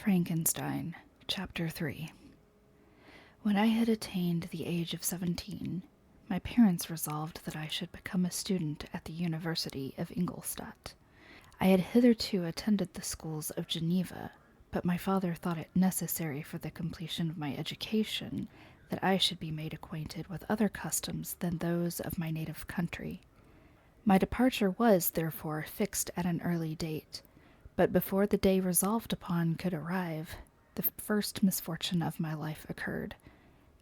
Frankenstein Chapter 3. When I had attained the age of 17, my parents resolved that I should become a student at the University of Ingolstadt. I had hitherto attended the schools of Geneva, but my father thought it necessary for the completion of my education that I should be made acquainted with other customs than those of my native country. My departure was, therefore, fixed at an early date, but before the day resolved upon could arrive, the first misfortune of my life occurred,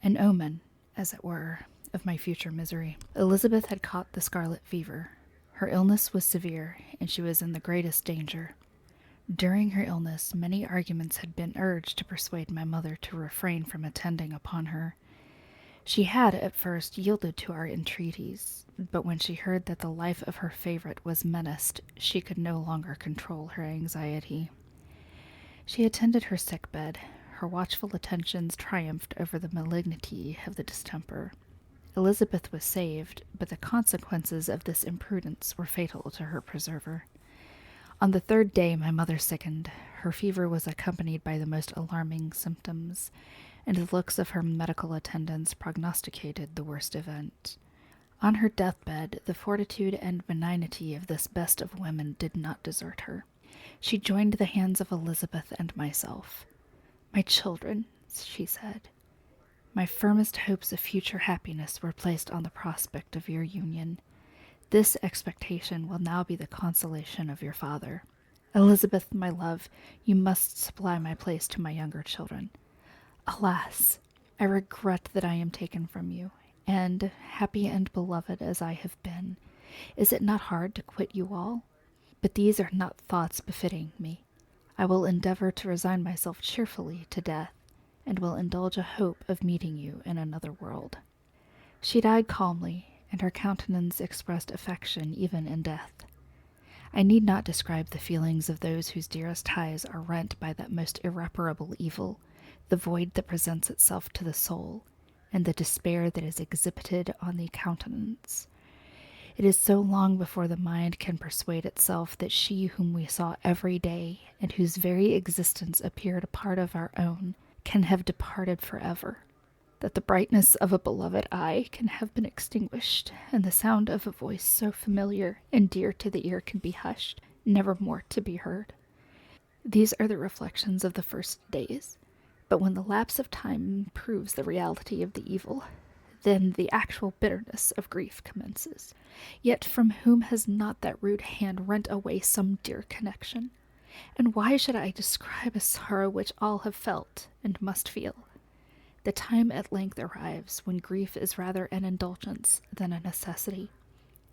an omen, as it were, of my future misery. Elizabeth had caught the scarlet fever. Her illness was severe, and she was in the greatest danger. During her illness, many arguments had been urged to persuade my mother to refrain from attending upon her. She had at first yielded to our entreaties, but when she heard that the life of her favorite was menaced, she could no longer control her anxiety. She attended her sick bed. Her watchful attentions triumphed over the malignity of the distemper. Elizabeth was saved, but the consequences of this imprudence were fatal to her preserver. On the third day my mother sickened. Her fever was accompanied by the most alarming symptoms, and the looks of her medical attendants prognosticated the worst event. On her deathbed, the fortitude and benignity of this best of women did not desert her. She joined the hands of Elizabeth and myself. "My children," she said, "my firmest hopes of future happiness were placed on the prospect of your union. This expectation will now be the consolation of your father. Elizabeth, my love, you must supply my place to my younger children. Alas, I regret that I am taken from you, and, happy and beloved as I have been, is it not hard to quit you all? But these are not thoughts befitting me. I will endeavor to resign myself cheerfully to death, and will indulge a hope of meeting you in another world." She died calmly, and her countenance expressed affection even in death. I need not describe the feelings of those whose dearest ties are rent by that most irreparable evil, the void that presents itself to the soul, and the despair that is exhibited on the countenance. It is so long before the mind can persuade itself that she whom we saw every day, and whose very existence appeared a part of our own, can have departed forever, that the brightness of a beloved eye can have been extinguished, and the sound of a voice so familiar and dear to the ear can be hushed, never more to be heard. These are the reflections of the first days, but when the lapse of time proves the reality of the evil, then the actual bitterness of grief commences. Yet from whom has not that rude hand rent away some dear connection? And why should I describe a sorrow which all have felt and must feel? The time at length arrives when grief is rather an indulgence than a necessity,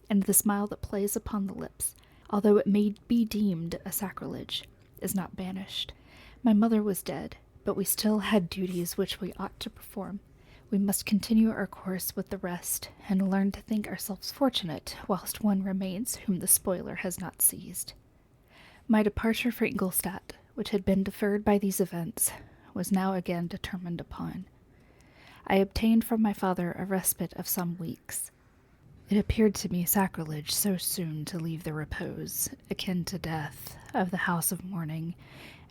and the smile that plays upon the lips, although it may be deemed a sacrilege, is not banished. My mother was dead, but we still had duties which we ought to perform. We must continue our course with the rest, and learn to think ourselves fortunate whilst one remains whom the spoiler has not seized. My departure for Ingolstadt, which had been deferred by these events, was now again determined upon. I obtained from my father a respite of some weeks. It appeared to me sacrilege so soon to leave the repose, akin to death, of the house of mourning,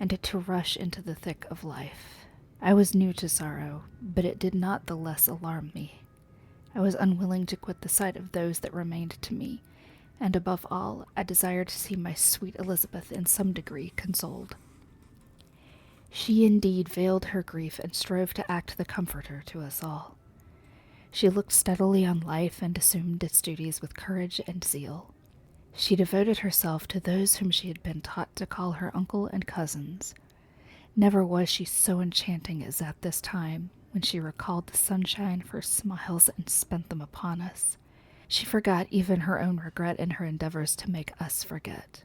and to rush into the thick of life. I was new to sorrow, but it did not the less alarm me. I was unwilling to quit the sight of those that remained to me, and above all, I desired to see my sweet Elizabeth in some degree consoled. She indeed veiled her grief and strove to act the comforter to us all. She looked steadily on life and assumed its duties with courage and zeal. She devoted herself to those whom she had been taught to call her uncle and cousins. Never was she so enchanting as at this time, when she recalled the sunshine of her smiles and spent them upon us. She forgot even her own regret in her endeavors to make us forget.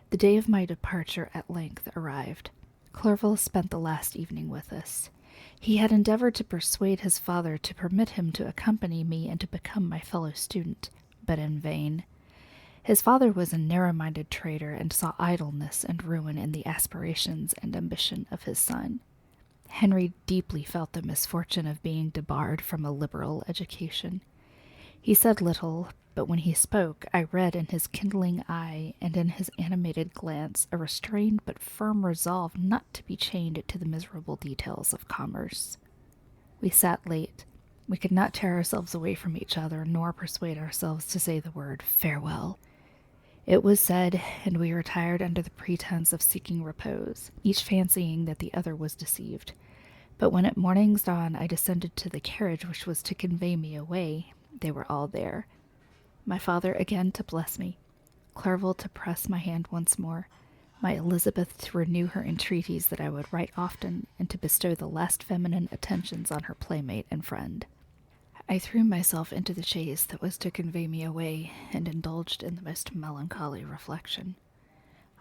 The day of my departure at length arrived. Clerval spent the last evening with us. He had endeavored to persuade his father to permit him to accompany me and to become my fellow student, but in vain. His father was a narrow-minded trader and saw idleness and ruin in the aspirations and ambition of his son. Henry deeply felt the misfortune of being debarred from a liberal education. He said little, but when he spoke, I read in his kindling eye and in his animated glance a restrained but firm resolve not to be chained to the miserable details of commerce. We sat late. We could not tear ourselves away from each other, nor persuade ourselves to say the word farewell. It was said, and we retired under the pretense of seeking repose, each fancying that the other was deceived. But when at morning's dawn I descended to the carriage which was to convey me away, they were all there. My father again to bless me, Clerval to press my hand once more, my Elizabeth to renew her entreaties that I would write often, and to bestow the last feminine attentions on her playmate and friend. I threw myself into the chaise that was to convey me away, and indulged in the most melancholy reflection.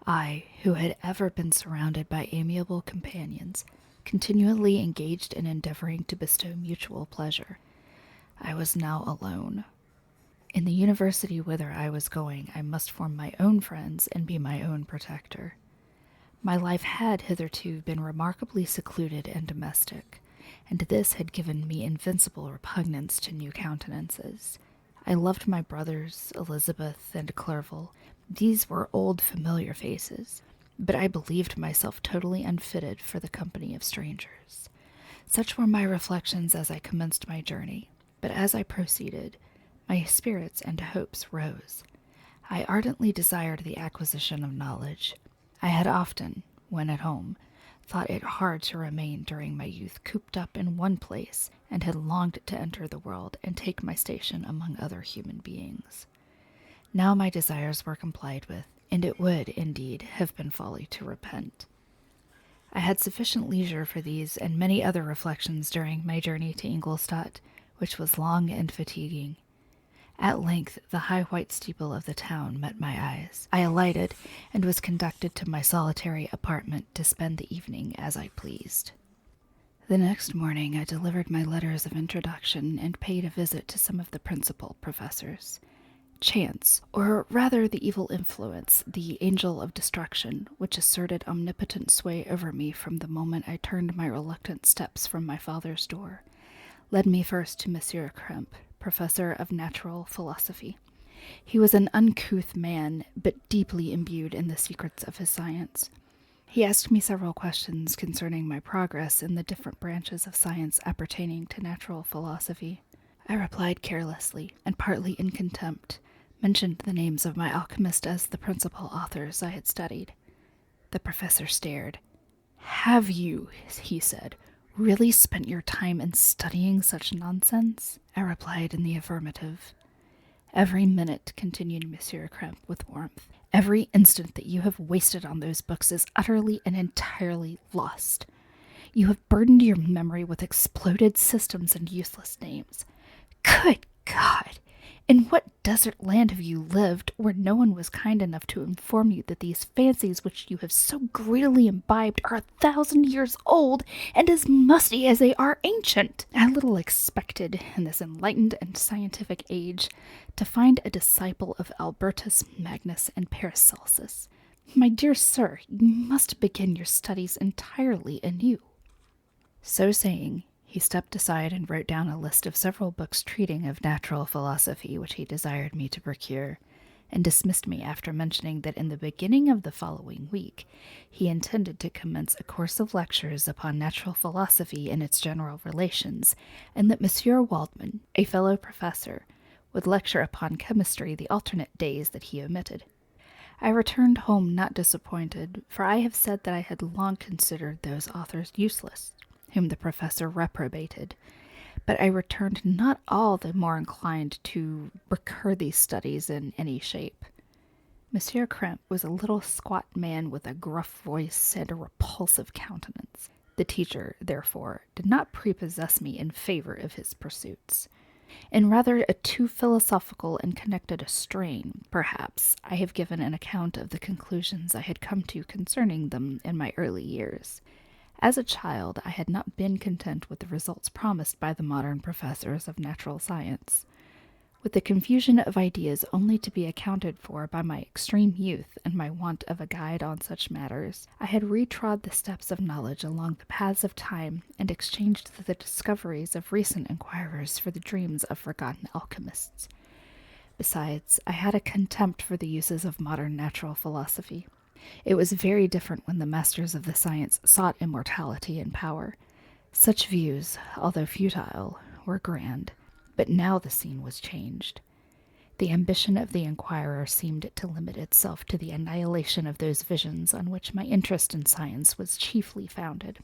I, who had ever been surrounded by amiable companions, continually engaged in endeavoring to bestow mutual pleasure, I was now alone. In the university whither I was going, I must form my own friends and be my own protector. My life had hitherto been remarkably secluded and domestic, and this had given me invincible repugnance to new countenances. I loved my brothers, Elizabeth and Clerval. These were old familiar faces, but I believed myself totally unfitted for the company of strangers. Such were my reflections as I commenced my journey, but as I proceeded, my spirits and hopes rose. I ardently desired the acquisition of knowledge. I had often, when at home, thought it hard to remain during my youth cooped up in one place, and had longed to enter the world and take my station among other human beings. Now my desires were complied with, and it would, indeed, have been folly to repent. I had sufficient leisure for these and many other reflections during my journey to Ingolstadt, which was long and fatiguing. At length the high white steeple of the town met my eyes. I alighted, and was conducted to my solitary apartment to spend the evening as I pleased. The next morning I delivered my letters of introduction and paid a visit to some of the principal professors. Chance, or rather the evil influence, the angel of destruction, which asserted omnipotent sway over me from the moment I turned my reluctant steps from my father's door, led me first to Monsieur Krempe, professor of natural philosophy. He was an uncouth man, but deeply imbued in the secrets of his science. He asked me several questions concerning my progress in the different branches of science appertaining to natural philosophy. I replied carelessly, and partly in contempt, mentioned the names of my alchemist as the principal authors I had studied. The professor stared. "Have you," he said, "really spent your time in studying such nonsense?" I replied in the affirmative. "Every minute," continued Monsieur Krempe with warmth, "every instant that you have wasted on those books is utterly and entirely lost. You have burdened your memory with exploded systems and useless names. Good God! In what desert land have you lived, where no one was kind enough to inform you that these fancies which you have so greedily imbibed are 1,000 years old, and as musty as they are ancient? I little expected, in this enlightened and scientific age, to find a disciple of Albertus Magnus and Paracelsus. My dear sir, you must begin your studies entirely anew." So saying, he stepped aside and wrote down a list of several books treating of natural philosophy which he desired me to procure, and dismissed me after mentioning that in the beginning of the following week he intended to commence a course of lectures upon natural philosophy and its general relations, and that Monsieur Waldman, a fellow professor, would lecture upon chemistry the alternate days that he omitted. I returned home not disappointed, for I have said that I had long considered those authors useless, whom the professor reprobated, but I returned not all the more inclined to recur these studies in any shape. Monsieur Krempe was a little squat man with a gruff voice and a repulsive countenance. The teacher, therefore, did not prepossess me in favor of his pursuits. In rather a too philosophical and connected a strain, perhaps, I have given an account of the conclusions I had come to concerning them in my early years. As a child, I had not been content with the results promised by the modern professors of natural science. With the confusion of ideas only to be accounted for by my extreme youth and my want of a guide on such matters, I had retrod the steps of knowledge along the paths of time, and exchanged the discoveries of recent inquirers for the dreams of forgotten alchemists. Besides, I had a contempt for the uses of modern natural philosophy. It was very different when the masters of the science sought immortality and power. Such views, although futile, were grand, but now the scene was changed. The ambition of the inquirer seemed to limit itself to the annihilation of those visions on which my interest in science was chiefly founded.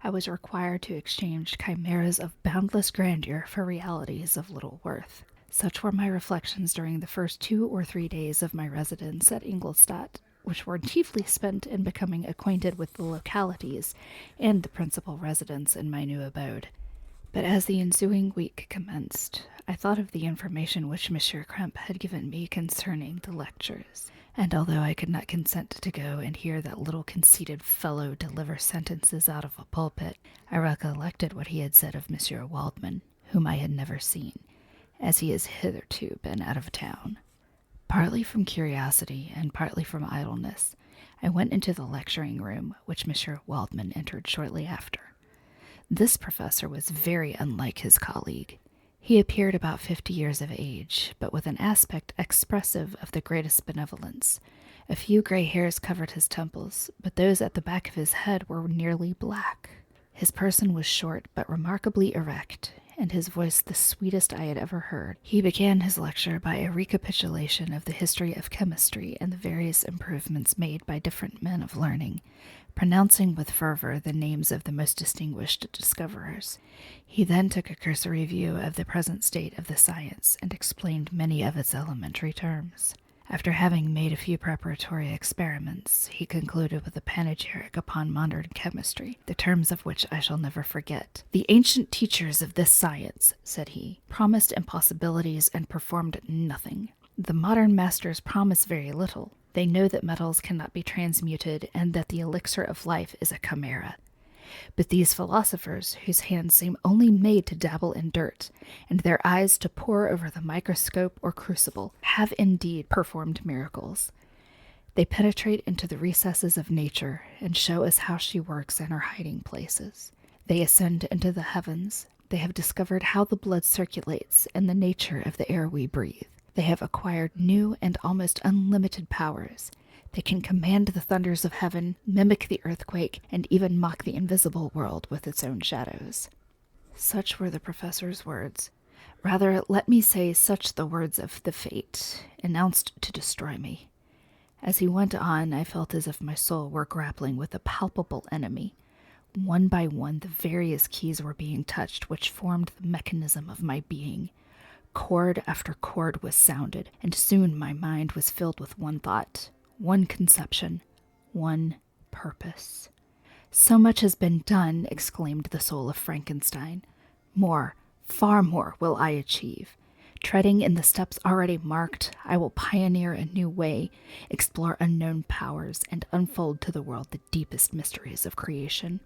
I was required to exchange chimeras of boundless grandeur for realities of little worth. Such were my reflections during the first 2 or 3 days of my residence at Ingolstadt, which were chiefly spent in becoming acquainted with the localities and the principal residents in my new abode. But as the ensuing week commenced, I thought of the information which Monsieur Krempe had given me concerning the lectures, and although I could not consent to go and hear that little conceited fellow deliver sentences out of a pulpit, I recollected what he had said of Monsieur Waldman, whom I had never seen, as he has hitherto been out of town. Partly from curiosity and partly from idleness, I went into the lecturing room, which Monsieur Waldman entered shortly after. This professor was very unlike his colleague. He appeared about 50 years of age, but with an aspect expressive of the greatest benevolence. A few gray hairs covered his temples, but those at the back of his head were nearly black. His person was short but remarkably erect, and his voice the sweetest I had ever heard. He began his lecture by a recapitulation of the history of chemistry and the various improvements made by different men of learning, pronouncing with fervor the names of the most distinguished discoverers. He then took a cursory view of the present state of the science and explained many of its elementary terms. After having made a few preparatory experiments, he concluded with a panegyric upon modern chemistry, the terms of which I shall never forget. "The ancient teachers of this science," said he, "promised impossibilities and performed nothing. The modern masters promise very little. They know that metals cannot be transmuted and that the elixir of life is a chimera. But these philosophers, whose hands seem only made to dabble in dirt, and their eyes to pore over the microscope or crucible, have indeed performed miracles. They penetrate into the recesses of nature, and show us how she works in her hiding places. They ascend into the heavens. They have discovered how the blood circulates and the nature of the air we breathe. They have acquired new and almost unlimited powers. They can command the thunders of heaven, mimic the earthquake, and even mock the invisible world with its own shadows." Such were the professor's words. Rather, let me say, such the words of the fate, announced to destroy me. As he went on, I felt as if my soul were grappling with a palpable enemy. One by one, the various keys were being touched which formed the mechanism of my being. Chord after chord was sounded, and soon my mind was filled with one thought, one conception, one purpose. "So much has been done," exclaimed the soul of Frankenstein. "More, far more, will I achieve. Treading in the steps already marked, I will pioneer a new way, explore unknown powers, and unfold to the world the deepest mysteries of creation."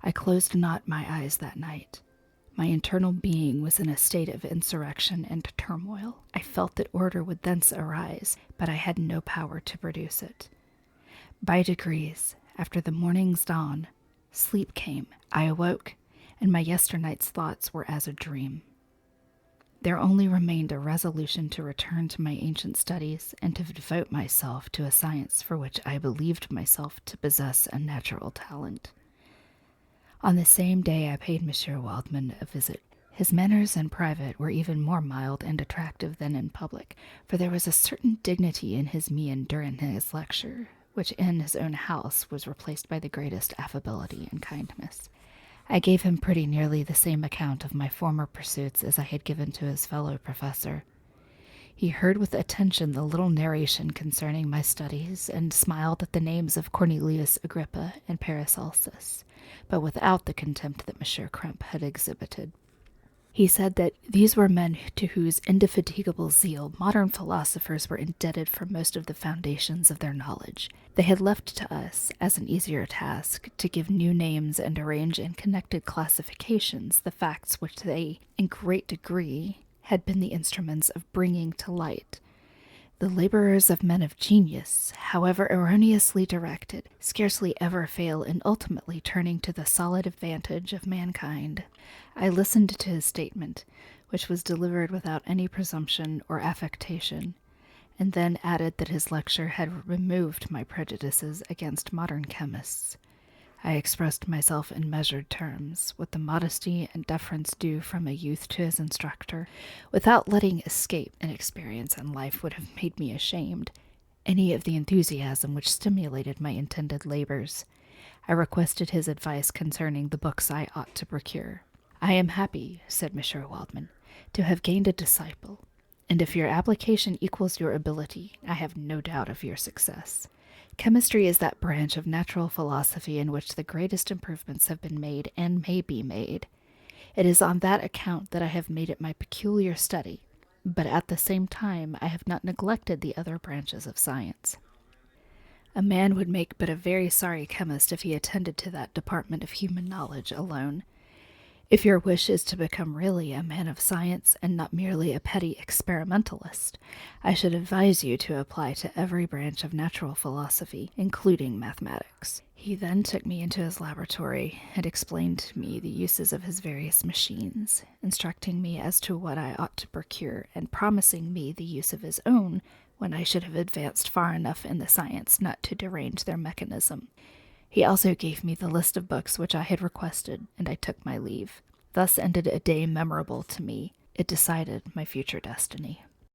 I closed not my eyes that night. My internal being was in a state of insurrection and turmoil. I felt that order would thence arise, but I had no power to produce it. By degrees, after the morning's dawn, sleep came. I awoke, and my yesternight's thoughts were as a dream. There only remained a resolution to return to my ancient studies and to devote myself to a science for which I believed myself to possess a natural talent. On the same day I paid Monsieur Waldman a visit. His manners in private were even more mild and attractive than in public, for there was a certain dignity in his mien during his lecture, which in his own house was replaced by the greatest affability and kindness. I gave him pretty nearly the same account of my former pursuits as I had given to his fellow professor. He heard with attention the little narration concerning my studies, and smiled at the names of Cornelius Agrippa and Paracelsus, but without the contempt that Monsieur Krempe had exhibited. He said that these were men to whose indefatigable zeal modern philosophers were indebted for most of the foundations of their knowledge. They had left to us, as an easier task, to give new names and arrange in connected classifications the facts which they, in great degree, had been the instruments of bringing to light. The laborers of men of genius, however erroneously directed, scarcely ever fail in ultimately turning to the solid advantage of mankind. I listened to his statement, which was delivered without any presumption or affectation, and then added that his lecture had removed my prejudices against modern chemists. I expressed myself in measured terms, with the modesty and deference due from a youth to his instructor, without letting escape an experience in life would have made me ashamed, any of the enthusiasm which stimulated my intended labors. I requested his advice concerning the books I ought to procure. "I am happy," said Monsieur Waldman, "to have gained a disciple, and if your application equals your ability, I have no doubt of your success. Chemistry is that branch of natural philosophy in which the greatest improvements have been made and may be made. It is on that account that I have made it my peculiar study, but at the same time I have not neglected the other branches of science. A man would make but a very sorry chemist if he attended to that department of human knowledge alone. If your wish is to become really a man of science and not merely a petty experimentalist, I should advise you to apply to every branch of natural philosophy, including mathematics." He then took me into his laboratory and explained to me the uses of his various machines, instructing me as to what I ought to procure, and promising me the use of his own when I should have advanced far enough in the science not to derange their mechanism. He also gave me the list of books which I had requested, and I took my leave. Thus ended a day memorable to me. It decided my future destiny.